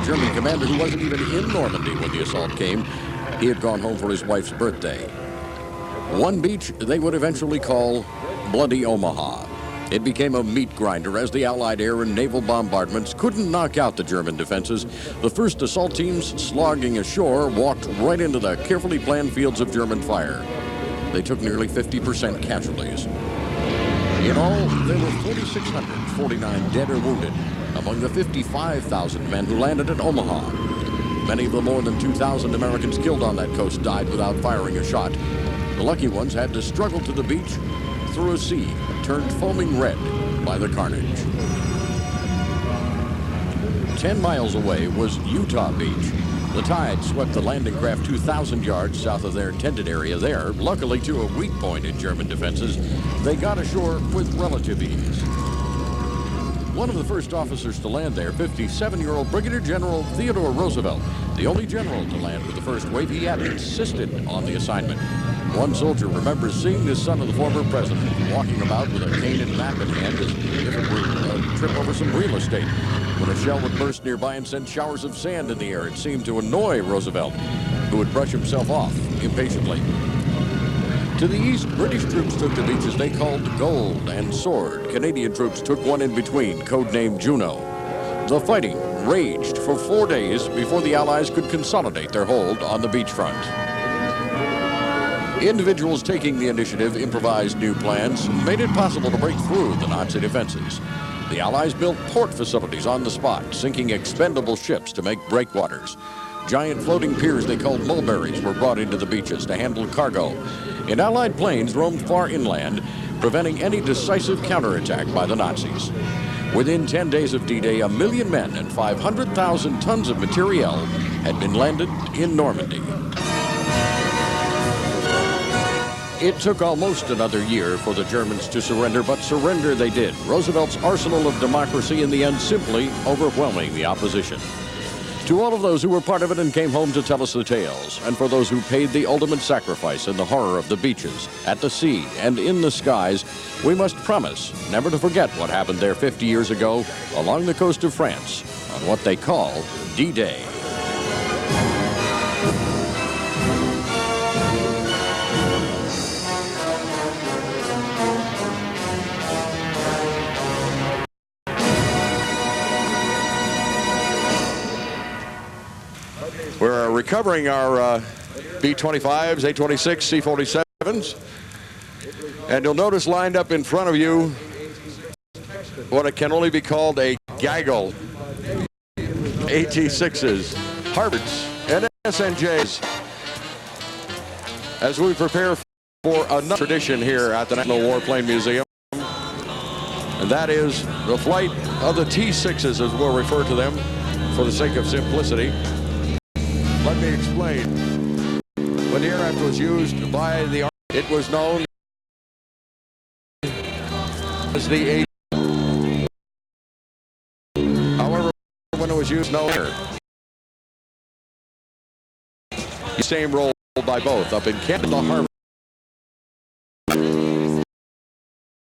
German commander who wasn't even in Normandy when the assault came. He had gone home for his wife's birthday. One beach they would eventually call Bloody Omaha. It became a meat grinder as the Allied air and naval bombardments couldn't knock out the German defenses. The first assault teams slogging ashore walked right into the carefully planned fields of German fire. They took nearly 50% casualties. In all, there were 4,649 dead or wounded among the 55,000 men who landed at Omaha. Many of the more than 2,000 Americans killed on that coast died without firing a shot. The lucky ones had to struggle to the beach through a sea turned foaming red by the carnage. 10 miles away was Utah Beach. The tide swept the landing craft 2,000 yards south of their intended area there. Luckily, to a weak point in German defenses, they got ashore with relative ease. One of the first officers to land there, 57-year-old Brigadier General Theodore Roosevelt, the only general to land with the first wave, he had insisted on the assignment. One soldier remembers seeing the son of the former president walking about with a cane and map in hand as if it were a trip over some real estate. When a shell would burst nearby and send showers of sand in the air, it seemed to annoy Roosevelt, who would brush himself off impatiently. To the east, British troops took the beaches they called Gold and Sword. Canadian troops took one in between, codenamed Juno. The fighting raged for 4 days before the Allies could consolidate their hold on the beachfront. Individuals taking the initiative improvised new plans, made it possible to break through the Nazi defenses. The Allies built port facilities on the spot, sinking expendable ships to make breakwaters. Giant floating piers they called mulberries were brought into the beaches to handle cargo. And Allied planes roamed far inland, preventing any decisive counterattack by the Nazis. Within 10 days of D-Day, 1 million men and 500,000 tons of materiel had been landed in Normandy. It took almost another year for the Germans to surrender, but surrender they did. Roosevelt's arsenal of democracy in the end simply overwhelming the opposition. To all of those who were part of it and came home to tell us the tales, and for those who paid the ultimate sacrifice in the horror of the beaches, at the sea, and in the skies, we must promise never to forget what happened there 50 years ago along the coast of France on what they call D-Day. We're recovering our B-25s, A-26, C-47s. And you'll notice lined up in front of you what it can only be called a gaggle. AT-6s, Harvards, and SNJs. As we prepare for another tradition here at the National Warplane Museum. And that is the flight of the T-6s, as we'll refer to them for the sake of simplicity. Let me explain. When the aircraft was used by the Army, it was known as the A. However, when it was used, no air. Same role by both up in Canada, Harvard.